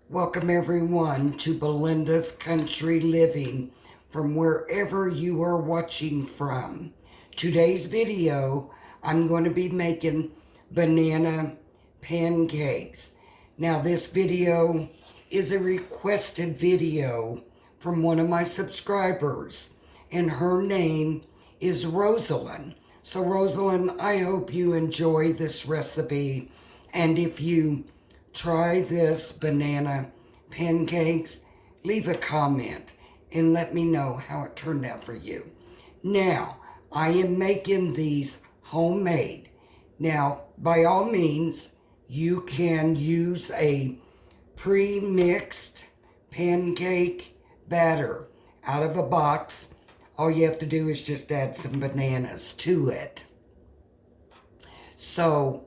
Welcome everyone to Belinda's Country Living from wherever you are watching from. Today's video, I'm going to be making banana pancakes. Now this video is a requested video from one of my subscribers, and her name is Roslyn. So Roslyn, I hope you enjoy this recipe, and if you try this banana pancakes, leave a comment and let me know how it turned out for you. Now, I am making these homemade. Now, by all means, you can use a pre-mixed pancake batter out of a box. All you have to do is just add some bananas to it. So,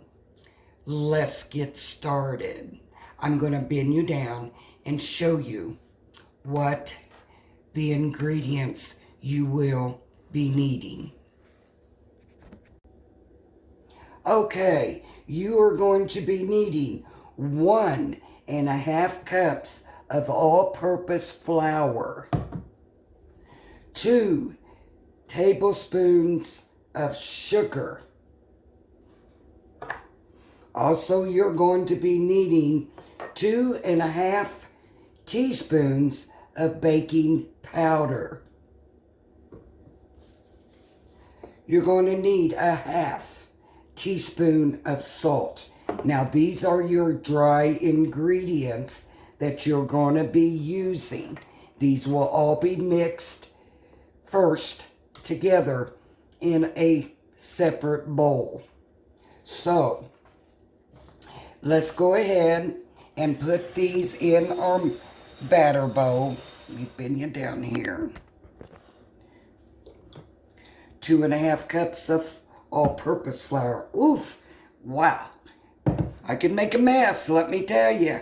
let's get started. I'm going to bend you down and show you what the ingredients you will be needing. Okay, you are going to be needing 1.5 cups of all-purpose flour, 2 tablespoons of sugar. Also, you're going to be needing 2.5 teaspoons of baking powder. You're going to need 1/2 teaspoon of salt. Now, these are your dry ingredients that you're going to be using. These will all be mixed first together in a separate bowl. So, let's go ahead and put these in our batter bowl. Let me bend you down here. 2.5 cups of all-purpose flour. Oof! Wow! I can make a mess, let me tell you.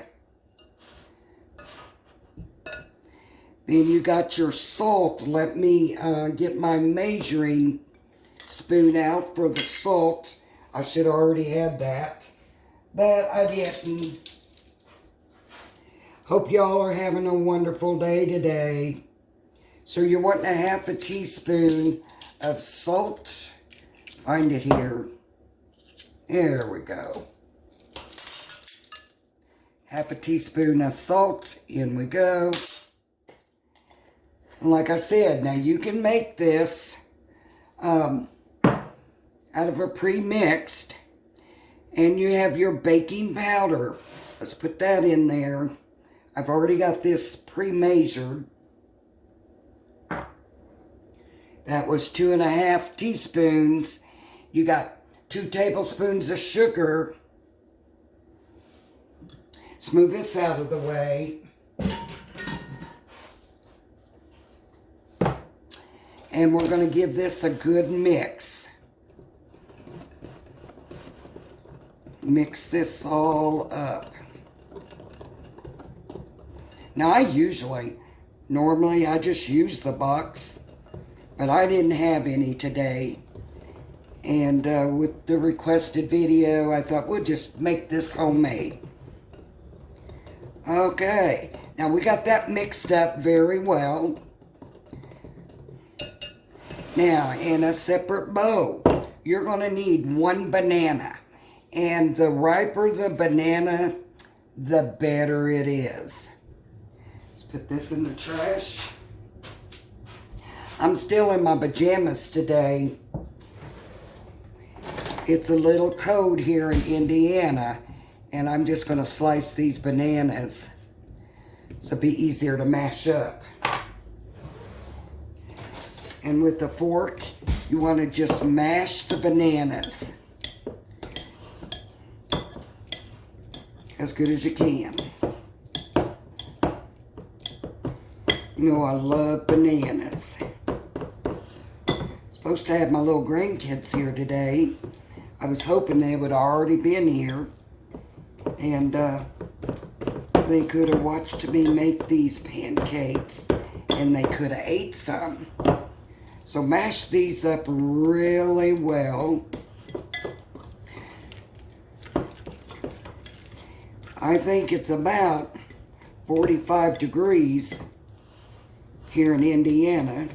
Then you got your salt. Let me get my measuring spoon out for the salt. I should already have that, but I didn't. Hope y'all are having a wonderful day today. So you're wanting 1/2 teaspoon of salt. Find it here. There we go. 1/2 teaspoon of salt. In we go. And like I said, now you can make this out of a pre-mixed. And you have your baking powder. Let's put that in there. I've already got this pre-measured. That was 2.5 teaspoons. You got 2 tablespoons of sugar. Let's move this out of the way. And we're going to give this a good mix. Mix this all up. Now normally I just use the box, but I didn't have any today. And with the requested video, I thought we'll just make this homemade. Okay, now we got that mixed up very well. Now, in a separate bowl, you're going to need 1 banana. And the riper the banana, the better it is. Let's put this in the trash. I'm still in my pajamas today. It's a little cold here in Indiana, and I'm just going to slice these bananas so it'll be easier to mash up. And with the fork, you want to just mash the bananas as good as you can. You know I love bananas. Supposed to have my little grandkids here today. I was hoping they would have already been here, and they could have watched me make these pancakes, and they could have ate some. So mash these up really well. I think it's about 45 degrees here in Indiana.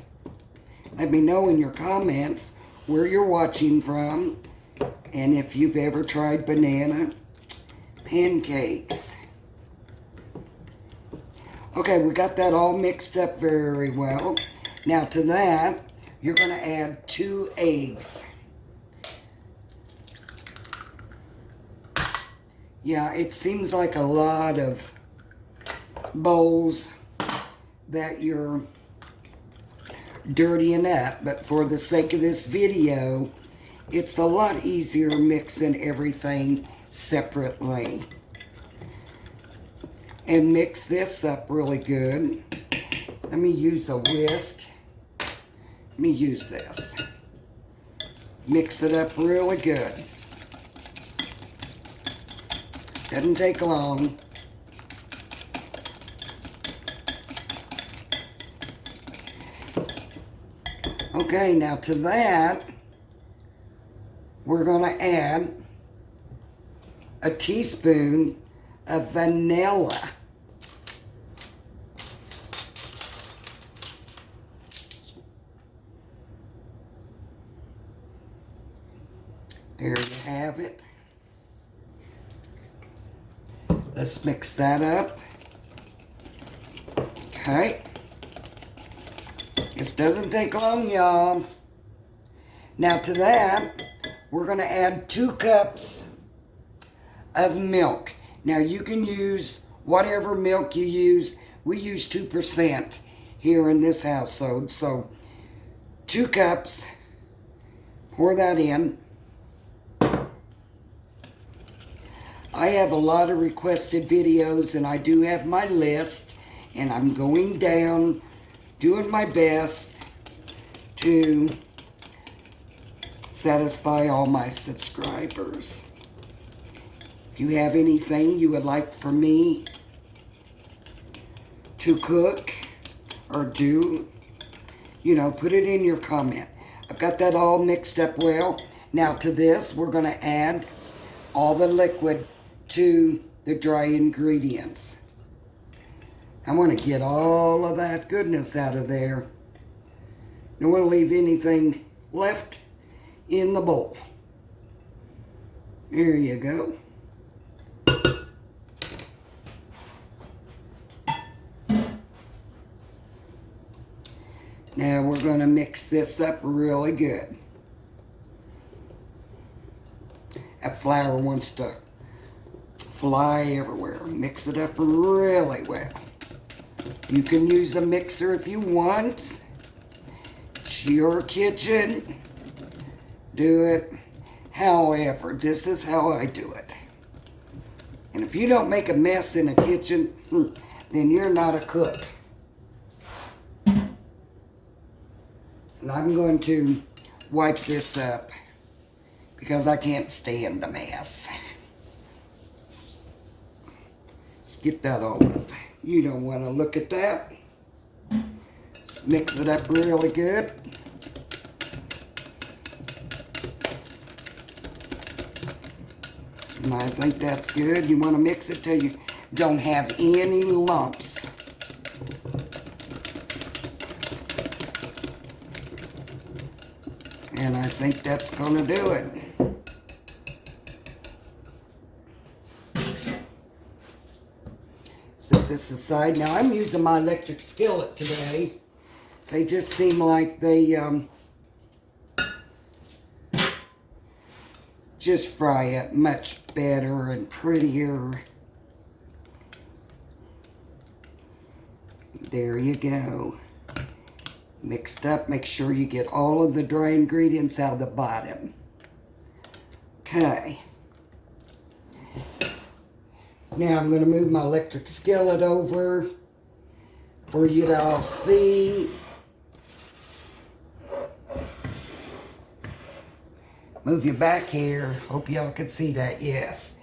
Let me know in your comments where you're watching from and if you've ever tried banana pancakes. Okay, we got that all mixed up very well. Now to that, you're going to add 2 eggs. Yeah, it seems like a lot of bowls that you're dirtying up, but for the sake of this video, it's a lot easier mixing everything separately. And mix this up really good. Let me use a whisk. Let me use this. Mix it up really good. Doesn't take long. Okay, now to that, we're going to add a teaspoon of vanilla. There you have it. Let's mix that up. Okay. This doesn't take long, y'all. Now to that, we're going to add 2 cups of milk. Now you can use whatever milk you use. We use 2% here in this household. So 2 cups. Pour that in. I have a lot of requested videos and I do have my list, and I'm going down, doing my best to satisfy all my subscribers. If you have anything you would like for me to cook or do, you know, put it in your comment. I've got that all mixed up well. Now to this, we're going to add all the liquid to the dry ingredients. I want to get all of that goodness out of there. Don't want to leave anything left in the bowl. There you go. Now we're going to mix this up really good. That flour wants to fly everywhere. Mix it up really well. You can use a mixer if you want. It's your kitchen. Do it. However, this is how I do it. And if you don't make a mess in a kitchen, then you're not a cook. And I'm going to wipe this up because I can't stand a mess. Let's get that all up. You don't want to look at that. Let's mix it up really good. And I think that's good. You want to mix it till you don't have any lumps. And I think that's going to do it. Set this aside. Now I'm using my electric skillet today. They just seem like they just fry it much better and prettier. There you go. Mixed up. Make sure you get all of the dry ingredients out of the bottom. Okay. Now I'm going to move my electric skillet over for you to all see. Move you back here. Hope y'all can see that. Yes.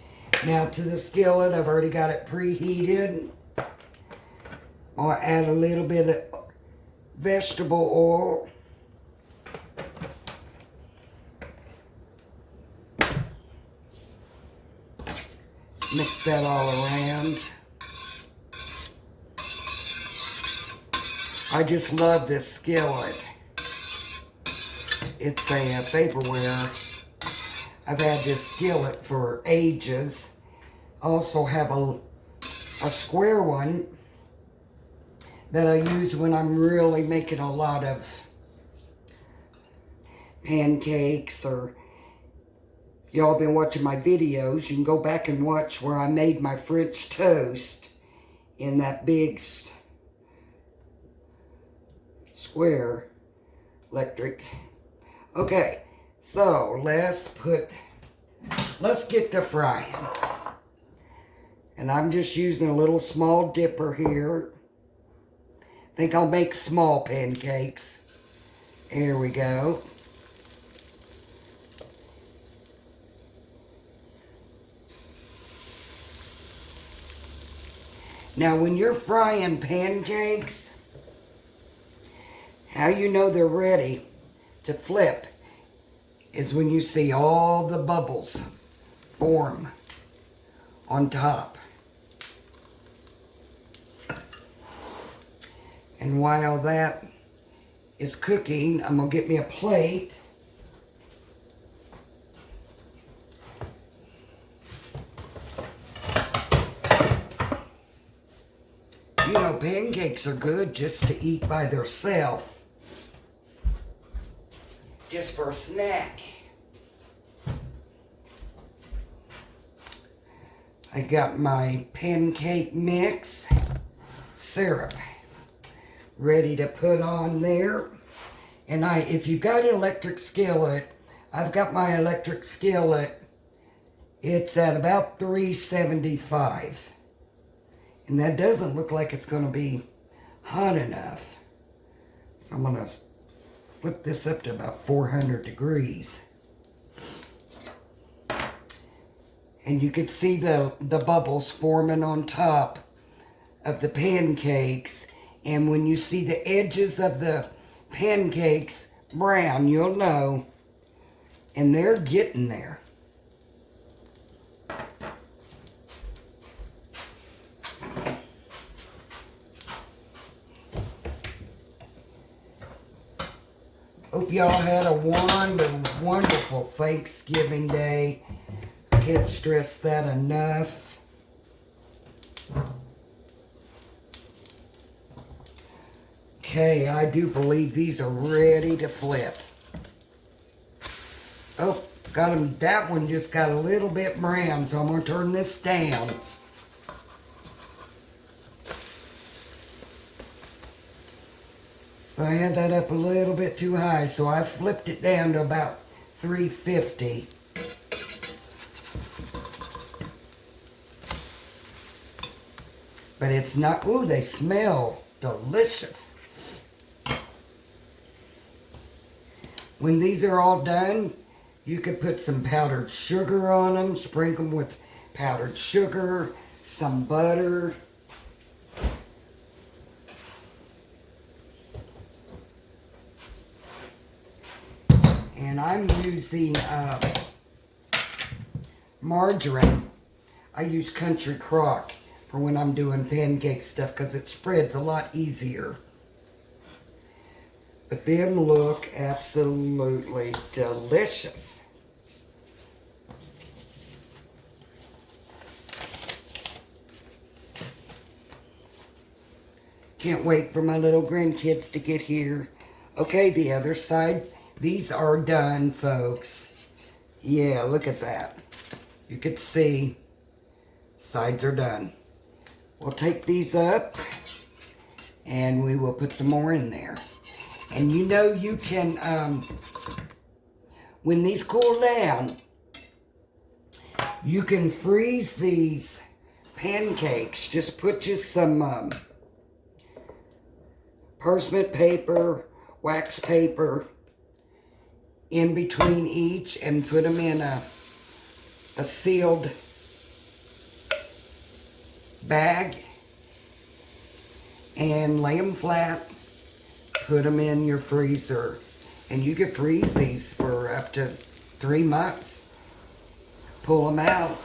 Now to the skillet, I've already got it preheated. I'll add a little bit of vegetable oil. Let's mix that all around. I just love this skillet. It's a vaporware. I've had this skillet for ages. I also have a square one that I use when I'm really making a lot of pancakes, or y'all been watching my videos, you can go back and watch where I made my French toast in that big square electric. Okay, so let's get to frying. And I'm just using a little small dipper here. I think I'll make small pancakes. Here we go. Now when you're frying pancakes, how you know they're ready to flip is when you see all the bubbles form on top. And while that is cooking, I'm going to get me a plate. You know, pancakes are good just to eat by themselves. Just for a snack. I got my pancake mix syrup ready to put on there. And if you've got an electric skillet, I've got my electric skillet. It's at about 375. And that doesn't look like it's going to be hot enough. So I'm going to flip this up to about 400 degrees. And you can see the bubbles forming on top of the pancakes. And when you see the edges of the pancakes brown, you'll know. And they're getting there. Hope y'all had a wonderful Thanksgiving Day. I can't stress that enough. Okay, I do believe these are ready to flip. Oh, got them. That one just got a little bit brown, so I'm going to turn this down. So I had that up a little bit too high, so I flipped it down to about 350. But it's not, ooh, they smell delicious. When these are all done, you could put some powdered sugar on them, sprinkle them with powdered sugar, some butter. And I'm using margarine. I use Country Crock for when I'm doing pancake stuff because it spreads a lot easier. But them look absolutely delicious. Can't wait for my little grandkids to get here. Okay, the other side. These are done, folks. Yeah, look at that. You could see sides are done. We'll take these up and we will put some more in there. And you know you can, when these cool down, you can freeze these pancakes. Just put some parchment paper, wax paper in between each and put them in a sealed bag and lay them flat. Put them in your freezer, and you can freeze these for up to 3 months. Pull them out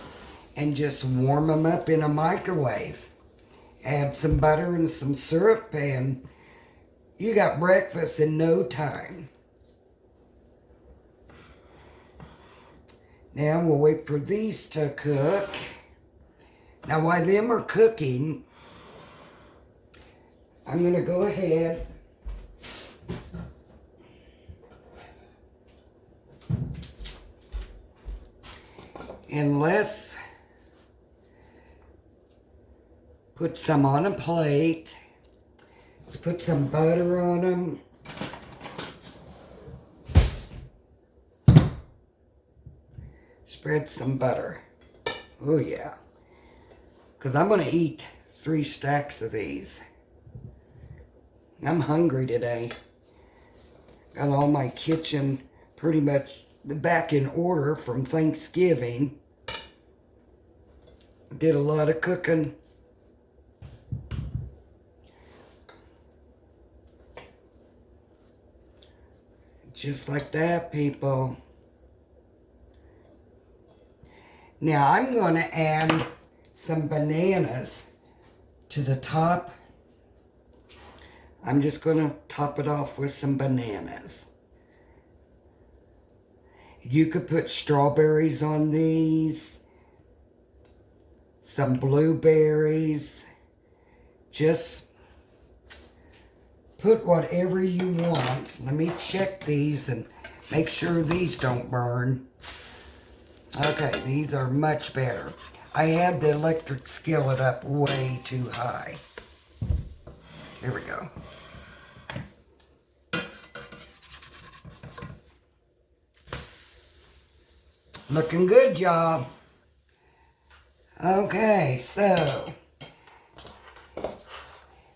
and just warm them up in a microwave. Add some butter and some syrup, and You got breakfast in no time. Now we'll wait for these to cook. Now while them are cooking, I'm going to go ahead and let's put some on a plate. Let's put some butter on them. Spread some butter. Oh yeah. Because I'm going to eat 3 stacks of these. I'm hungry today. Got all my kitchen pretty much back in order from Thanksgiving. Did a lot of cooking. Just like that, people. Now I'm going to add some bananas to the top. I'm just going to top it off with some bananas. You could put strawberries on these, some blueberries. Just put whatever you want. Let me check these and make sure these don't burn. Okay, these are much better. I had the electric skillet up way too high. Here we go. Looking good, y'all. Okay, so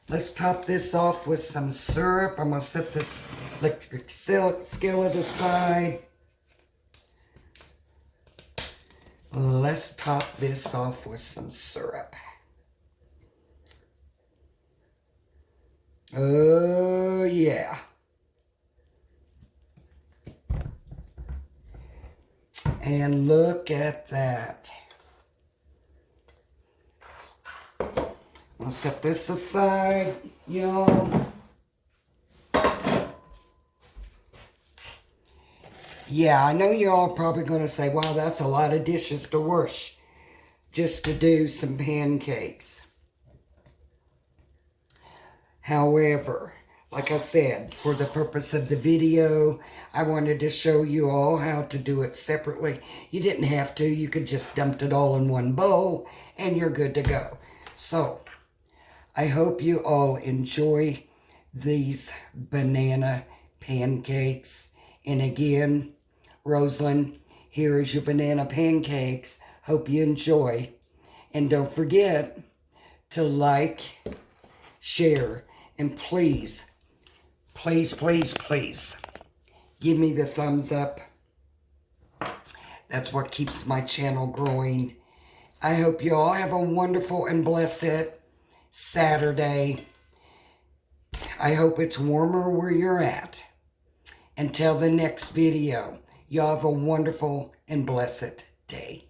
let's top this off with some syrup. I'm going to set this electric skillet aside. Let's top this off with some syrup. Oh, yeah. And look at that. I'll set this aside, y'all. Yeah, I know y'all are probably going to say, wow, that's a lot of dishes to wash just to do some pancakes. However, like I said, for the purpose of the video, I wanted to show you all how to do it separately. You didn't have to. You could just dump it all in one bowl and you're good to go. So, I hope you all enjoy these banana pancakes. And again, Roslyn, here is your banana pancakes. Hope you enjoy. And don't forget to like, share, and please, please, please, please, give me the thumbs up. That's what keeps my channel growing. I hope you all have a wonderful and blessed Saturday. I hope it's warmer where you're at. Until the next video, y'all have a wonderful and blessed day.